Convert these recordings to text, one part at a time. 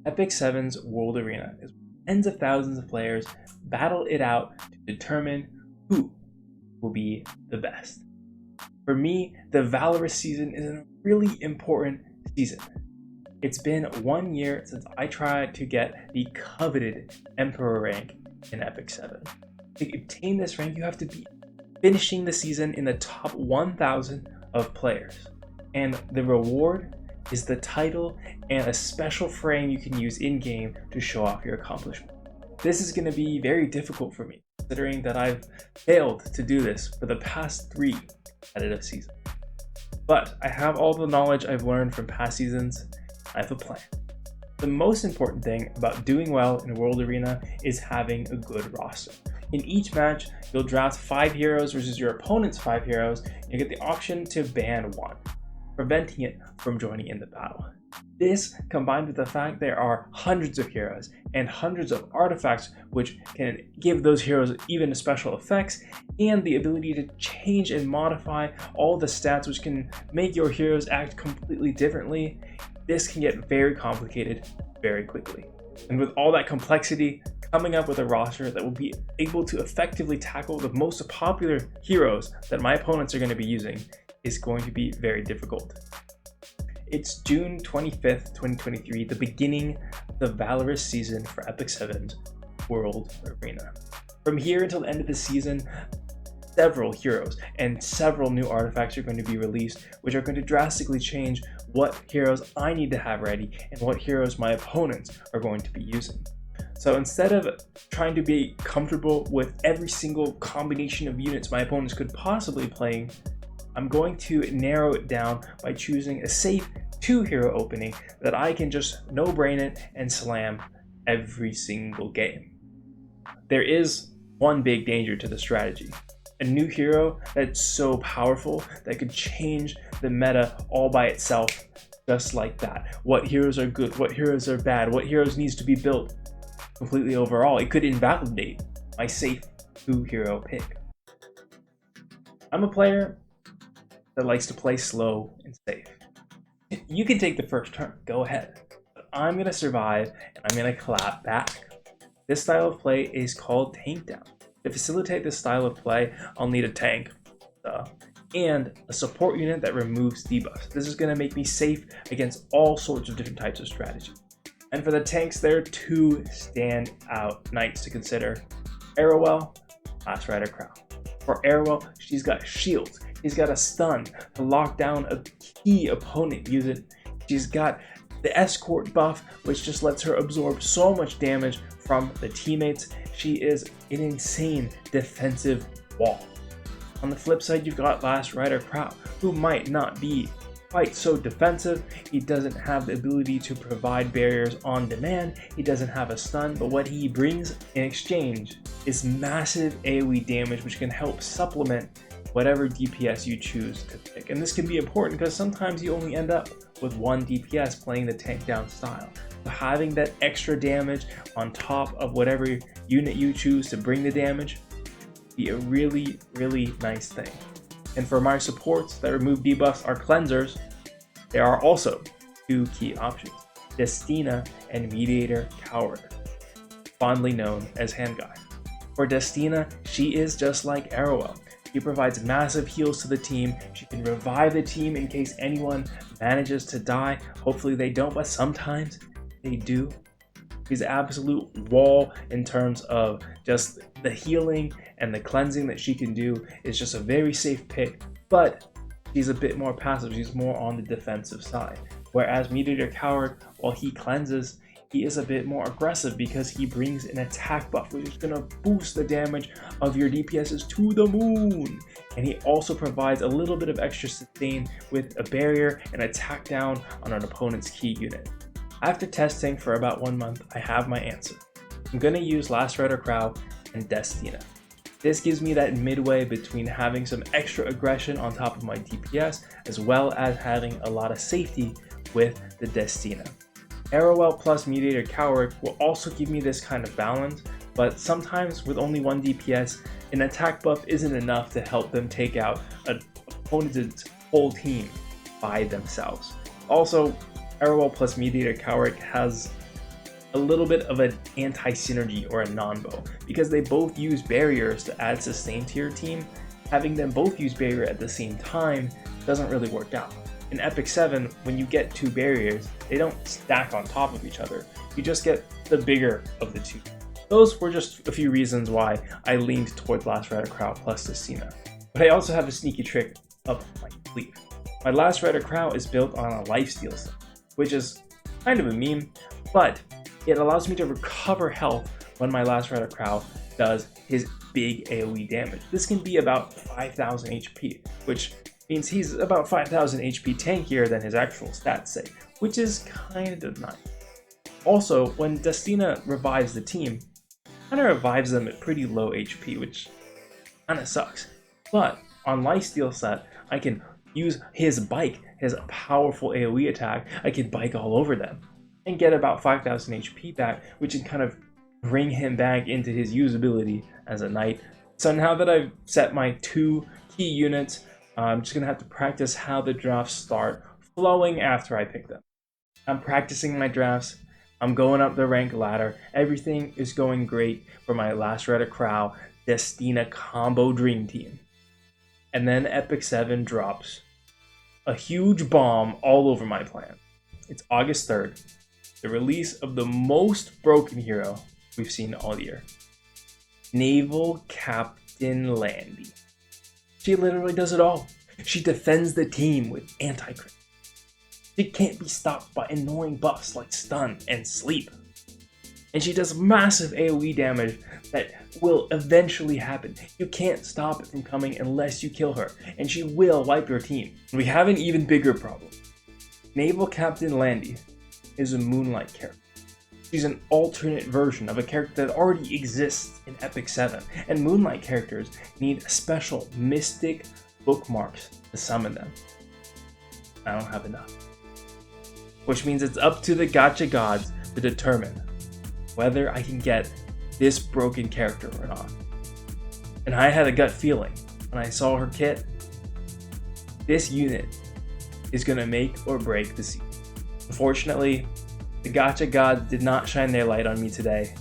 Epic 7's World Arena is where tens of thousands of players battle it out to determine who will be the best. For me, the Valorous season is a really important season. It's been 1 year since I tried to get the coveted Emperor rank in Epic 7. To obtain this rank, you have to be finishing the season in the top 1,000 of players. And the reward is the title and a special frame you can use in-game to show off your accomplishment. This is going to be very difficult for me, considering that I've failed to do this for the past 3 competitive seasons. But I have all the knowledge I've learned from past seasons. I have a plan. The most important thing about doing well in World Arena is having a good roster. In each match, you'll draft 5 heroes versus your opponent's 5 heroes, and you get the option to ban 1, preventing it from joining in the battle. This, combined with the fact there are hundreds of heroes and hundreds of artifacts which can give those heroes even special effects, and the ability to change and modify all the stats which can make your heroes act completely differently, this can get very complicated very quickly. And with all that complexity, coming up with a roster that will be able to effectively tackle the most popular heroes that my opponents are going to be using is going to be very difficult. It's June 25th, 2023, the beginning of the Valorous season for Epic 7's World Arena. From here until the end of the season, several heroes and several new artifacts are going to be released, which are going to drastically change what heroes I need to have ready and what heroes my opponents are going to be using. So instead of trying to be comfortable with every single combination of units my opponents could possibly play, I'm going to narrow it down by choosing a safe 2-hero opening that I can just no-brain it and slam every single game. There is one big danger to the strategy. A new hero that's so powerful that could change the meta all by itself, just like that. What heroes are good, what heroes are bad, what heroes needs to be built completely overall. It could invalidate my safe 2-hero pick. I'm a player that likes to play slow and safe. You can take the first turn, go ahead. But I'm going to survive and I'm going to clap back. This style of play is called tank down. To facilitate this style of play, I'll need a tank and a support unit that removes debuffs. This is going to make me safe against all sorts of different types of strategy. And for the tanks, there are 2 standout knights to consider: Arrowell, Last Rider Crown. For Arrowell, she's got shields. She's got a stun to lock down a key opponent using. She's got the escort buff, which just lets her absorb so much damage from the teammates. She is an insane defensive wall. On the flip side, you've got Last Rider Crow, who might not be quite so defensive. He doesn't have the ability to provide barriers on demand. He doesn't have a stun, but what he brings in exchange is massive AoE damage, which can help supplement whatever DPS you choose to pick. And this can be important because sometimes you only end up with 1 DPS playing the tank down style. So having that extra damage on top of whatever unit you choose to bring the damage be a really, really nice thing. And for my supports that remove debuffs are cleansers, there are also 2 key options: Destina and Mediator Coward, fondly known as Handguy. For Destina, she is just like Arrowell. She provides massive heals to the team. She can revive the team in case anyone manages to die. Hopefully they don't, but sometimes they do. She's an absolute wall in terms of just the healing and the cleansing that she can do. Is just a very safe pick, but she's a bit more passive. She's more on the defensive side. Whereas Mediator Coward, while he cleanses, he is a bit more aggressive because he brings an attack buff, which is going to boost the damage of your DPSs to the moon. And he also provides a little bit of extra sustain with a barrier and attack down on an opponent's key unit. After testing for about 1 month, I have my answer. I'm going to use Last Rider Crow and Destina. This gives me that midway between having some extra aggression on top of my DPS, as well as having a lot of safety with the Destina. Arrowell plus Mediator Coward will also give me this kind of balance, but sometimes with only 1 DPS, an attack buff isn't enough to help them take out an opponent's whole team by themselves. Also, Arrowell plus Mediator Coward has a little bit of an anti-synergy or a non-bow, because they both use barriers to add sustain to your team. Having them both use barrier at the same time doesn't really work out. In Epic 7, when you get two barriers, they don't stack on top of each other. You just get the bigger of the two. Those were just a few reasons why I leaned towards Last Rider Crow plus Destina. But I also have a sneaky trick up my sleeve. My Last Rider Crow is built on a lifesteal set, which is kind of a meme, but it allows me to recover health when my Last Rider Crow does his big AoE damage. This can be about 5,000 HP, which means he's about 5,000 HP tankier than his actual stats say, which is kind of nice. Also, when Destina revives the team, kind of revives them at pretty low HP, which kind of sucks. But on Lifesteal set, I can use his bike, his powerful AoE attack. I can bike all over them and get about 5,000 HP back, which can kind of bring him back into his usability as a knight. So now that I've set my 2 key units, I'm just gonna have to practice how the drafts start flowing after I pick them. I'm practicing my drafts. I'm going up the rank ladder. Everything is going great for my Last Rider Crow Destina combo dream team. And then Epic 7 drops a huge bomb all over my plan. It's August 3rd, the release of the most broken hero we've seen all year. Naval Captain Landy. She literally does it all. She defends the team with anti-crit. She can't be stopped by annoying buffs like stun and sleep. And she does massive AoE damage that will eventually happen. You can't stop it from coming unless you kill her, and she will wipe your team. We have an even bigger problem. Naval Captain Landy is a Moonlight character. She's an alternate version of a character that already exists in Epic 7, and Moonlight characters need special mystic bookmarks to summon them. I don't have enough. Which means it's up to the gacha gods to determine whether I can get this broken character or not. And I had a gut feeling when I saw her kit. This unit is gonna make or break the season. Unfortunately, the gacha gods did not shine their light on me today.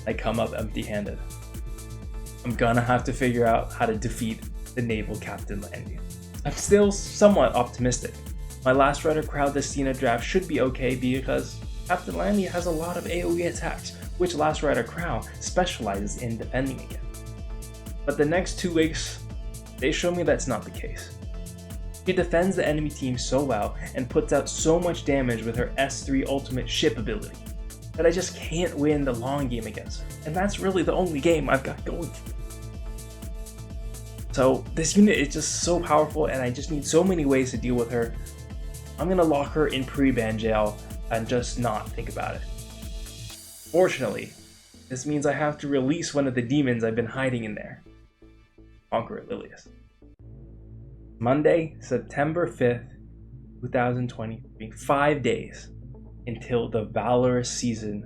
I come up empty-handed. I'm gonna have to figure out how to defeat the Naval Captain Landy. I'm still somewhat optimistic. My Last Rider Crow Destina draft should be okay because Captain Landy has a lot of AoE attacks, which Last Rider Crow specializes in defending against. But the next 2 weeks, they show me that's not the case. She defends the enemy team so well and puts out so much damage with her S3 ultimate ship ability that I just can't win the long game against her. And that's really the only game I've got going for me. So this unit is just so powerful and I just need so many ways to deal with her. I'm gonna lock her in pre-ban jail and just not think about it. Fortunately, this means I have to release one of the demons I've been hiding in there. Conqueror Lilius. Monday, September 5th, 2023, 5 days until the Valorous season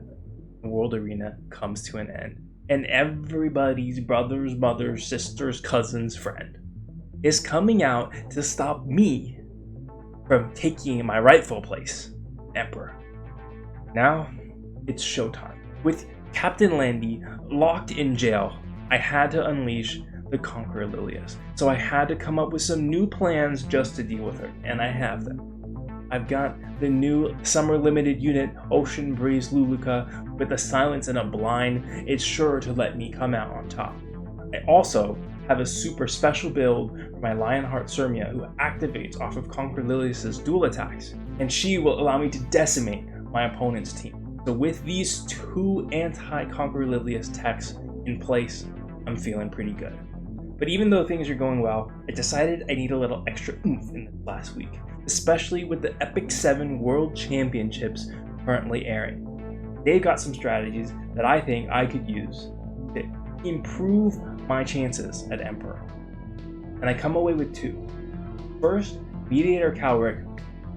in World Arena comes to an end. And everybody's brother's, mother's, sister's, cousin's friend is coming out to stop me from taking my rightful place, Emperor. Now, it's showtime. With Captain Landy locked in jail, I had to unleash the Conqueror Lilius. So I had to come up with some new plans just to deal with her, and I have them. I've got the new summer limited unit, Ocean Breeze Luluka, with a silence and a blind. It's sure to let me come out on top. I also have a super special build for my Lionheart Sirmia, who activates off of Conqueror Lilius's dual attacks, and she will allow me to decimate my opponent's team. So with these 2 anti-Conqueror Lilius techs in place, I'm feeling pretty good. But even though things are going well, I decided I need a little extra oomph in this last week, especially with the Epic 7 World Championships currently airing. They've got some strategies that I think I could use to improve my chances at Emperor. And I come away with 2. First, Mediator Calric,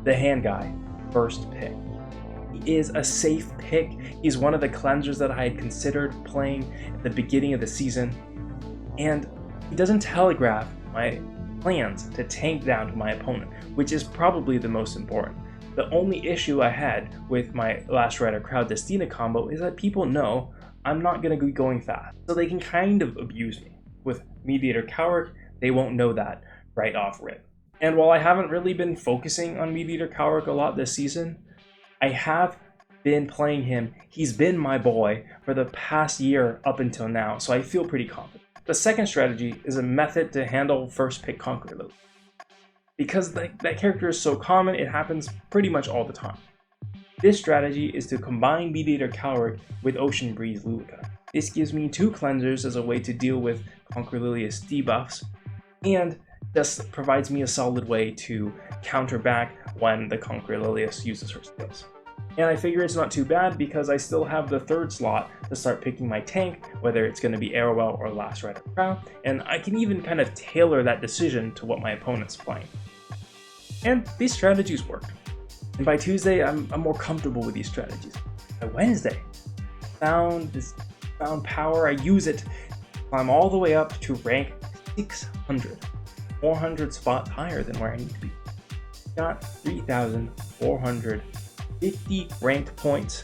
the hand guy, first pick. He is a safe pick. He's one of the cleansers that I had considered playing at the beginning of the season. And he doesn't telegraph my plans to tank down to my opponent, which is probably the most important. The only issue I had with my Last Rider Crowd Destina combo is that people know I'm not going to be going fast, so they can kind of abuse me. With Mediator Coward, they won't know that right off rip. And while I haven't really been focusing on Mediator Coward a lot this season, I have been playing him. He's been my boy for the past year up until now, so I feel pretty confident. The second strategy is a method to handle first pick Conquer Lily. Because that character is so common, it happens pretty much all the time. This strategy is to combine Mediator Coward with Ocean Breeze Lulika. This gives me 2 cleansers as a way to deal with Conquer Lilius debuffs, and just provides me a solid way to counter back when the Conquer Lilius uses her skills. And I figure it's not too bad because I still have the 3rd slot to start picking my tank, whether it's going to be Arrowell or Last Rider Crown, and I can even kind of tailor that decision to what my opponent's playing. And these strategies work. And by Tuesday, I'm more comfortable with these strategies. By Wednesday, found power, I use it, climb all the way up to rank 600. 400 spots higher than where I need to be. Got 3,450 ranked points,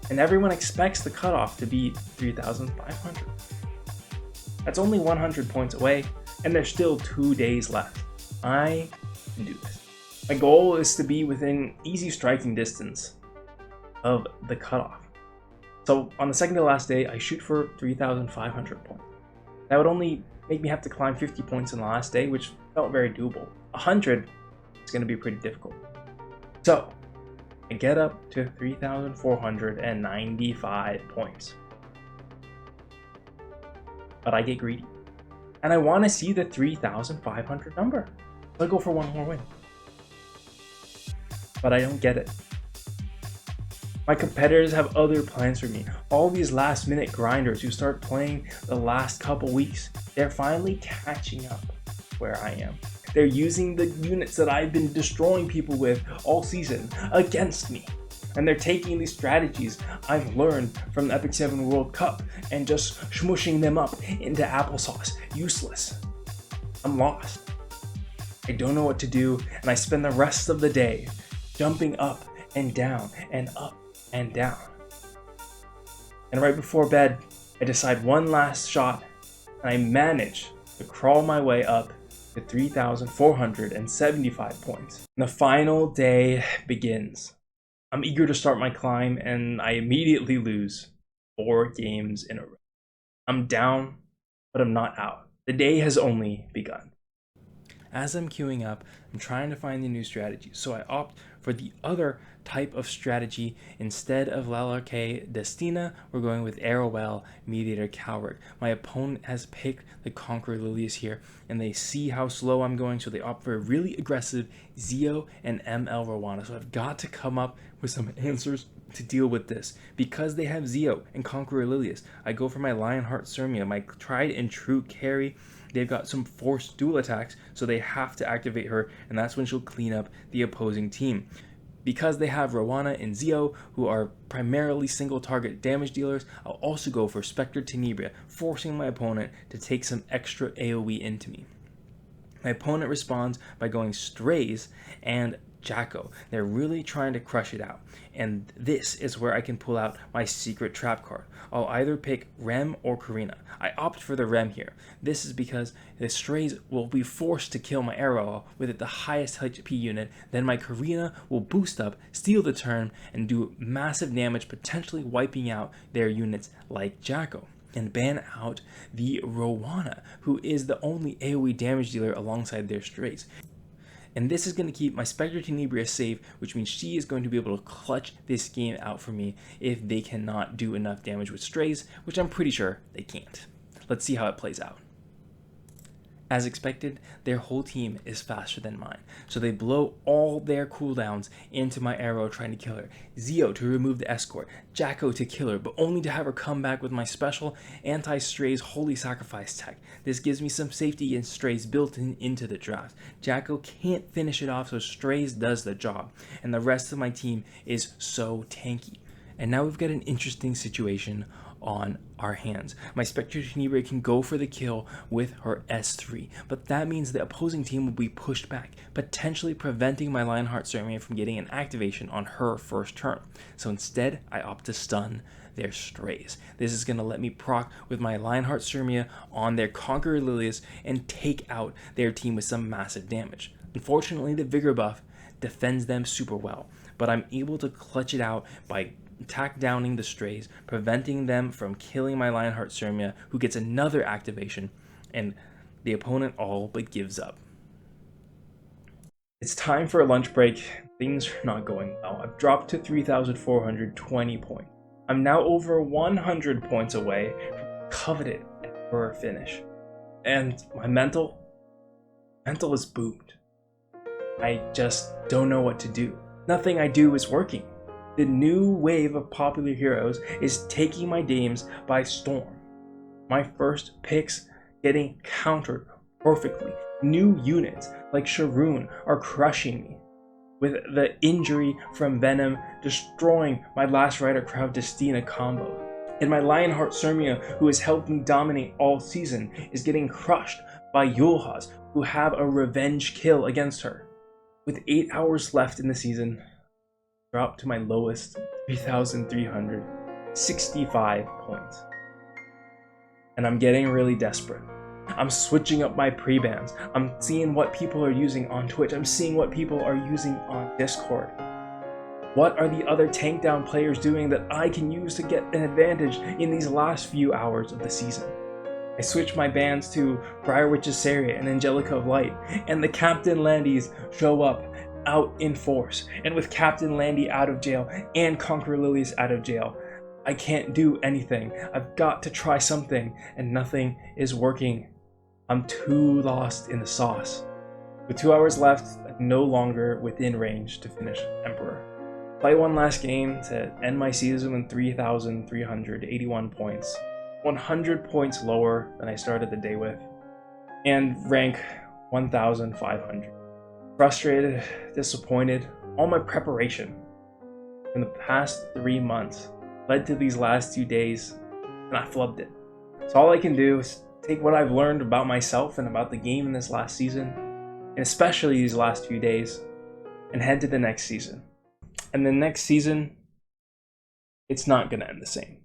and everyone expects the cutoff to be 3,500. That's only 100 points away, and there's still 2 days left. I can do this. My goal is to be within easy striking distance of the cutoff. So on the second to last day, I shoot for 3,500 points. That would only make me have to climb 50 points in the last day, which felt very doable. 100 is going to be pretty difficult. So I get up to 3,495 points. But I get greedy. And I want to see the 3,500 number. So I go for one more win. But I don't get it. My competitors have other plans for me. All these last minute grinders who start playing the last couple weeks, they're finally catching up where I am. They're using the units that I've been destroying people with all season against me. And they're taking these strategies I've learned from the Epic 7 World Cup and just smushing them up into applesauce. Useless. I'm lost. I don't know what to do, and I spend the rest of the day jumping up and down and up and down. And right before bed, I decide one last shot, and I manage to crawl my way up to 3,475 points. And the final day begins. I'm eager to start my climb, and I immediately lose 4 games in a row. I'm down, but I'm not out. The day has only begun. As I'm queuing up, I'm trying to find the new strategy, so I opt for the other type of strategy. Instead of Lalarque Destina, we're going with Arrowell Mediator Coward. My opponent has picked the Conquer Lilius here, and they see how slow I'm going, so they opt for a really aggressive Zio and ML Rowana. So I've got to come up with some answers to deal with this. Because they have Zio and Conqueror Lilius, I go for my Lionheart Sermia, my tried and true carry. They've got some forced dual attacks, so they have to activate her, and that's when she'll clean up the opposing team. Because they have Rowana and Zio, who are primarily single target damage dealers, I'll also go for Spectre Tenebria, forcing my opponent to take some extra AoE into me. My opponent responds by going Strays and Jacko. They're really trying to crush it out, and this is where I can pull out my secret trap card. I'll either pick Rem or Karina. I opt for the Rem here. This is because the Strays will be forced to kill my Arrow with it the highest HP unit, then my Karina will boost up, steal the turn, and do massive damage, potentially wiping out their units like Jacko. And ban out the Rowana, who is the only AoE damage dealer alongside their Strays. And this is going to keep my Spectre Tenebria safe, which means she is going to be able to clutch this game out for me if they cannot do enough damage with Strays, which I'm pretty sure they can't. Let's see how it plays out. As expected, their whole team is faster than mine, so they blow all their cooldowns into my Arrow trying to kill her. Zio to remove the escort, Jacko to kill her, but only to have her come back with my special anti-Strays Holy Sacrifice tech. This gives me some safety against Strays built into the draft. Jacko can't finish it off, so Strays does the job, and the rest of my team is so tanky. And now we've got an interesting situation on our hands. My Spectre Tenebrae can go for the kill with her S3, but that means the opposing team will be pushed back, potentially preventing my Lionheart Ceremia from getting an activation on her first turn. So instead, I opt to stun their strays. This is going to let me proc with my Lionheart Ceremia on their Conqueror Lilias and take out their team with some massive damage. Unfortunately, the Vigor buff defends them super well, but I'm able to clutch it out by attack downing the strays, preventing them from killing my Lionheart Ceremia, who gets another activation, and the opponent all but gives up. It's time for a lunch break. Things are not going well. I've dropped to 3,420 points. I'm now over 100 points away from coveted Emperor finish. And my mental is boomed. I just don't know what to do. Nothing I do is working. The new wave of popular heroes is taking my games by storm. My first picks getting countered perfectly. New units like Sharoon are crushing me, with the injury from Venom destroying my Last Rider Crowd Destina combo. And my Lionheart Ceremia, who has helped me dominate all season, is getting crushed by Yulhaz, who have a revenge kill against her. With 8 hours left in the season, dropped to my lowest 3,365 points. And I'm getting really desperate. I'm switching up my pre-bans. I'm seeing what people are using on Twitch. I'm seeing what people are using on Discord. What are the other tank down players doing that I can use to get an advantage in these last few hours of the season? I switch my bans to Briar Witch's Saria and Angelica of Light, and the Captain Landies show up out in force. And with Captain Landy out of jail and Conqueror Lilias out of jail, I can't do anything. I've got to try something, and nothing is working. I'm too lost in the sauce. With 2 hours left, I'm no longer within range to finish Emperor. Play one last game to end my season with 3,381 points, 100 points lower than I started the day with, and rank 1,500. Frustrated, disappointed, all my preparation in the past 3 months led to these last 2 days, and I flubbed it. So all I can do is take what I've learned about myself and about the game in this last season, and especially these last few days, and head to the next season. And the next season, it's not going to end the same.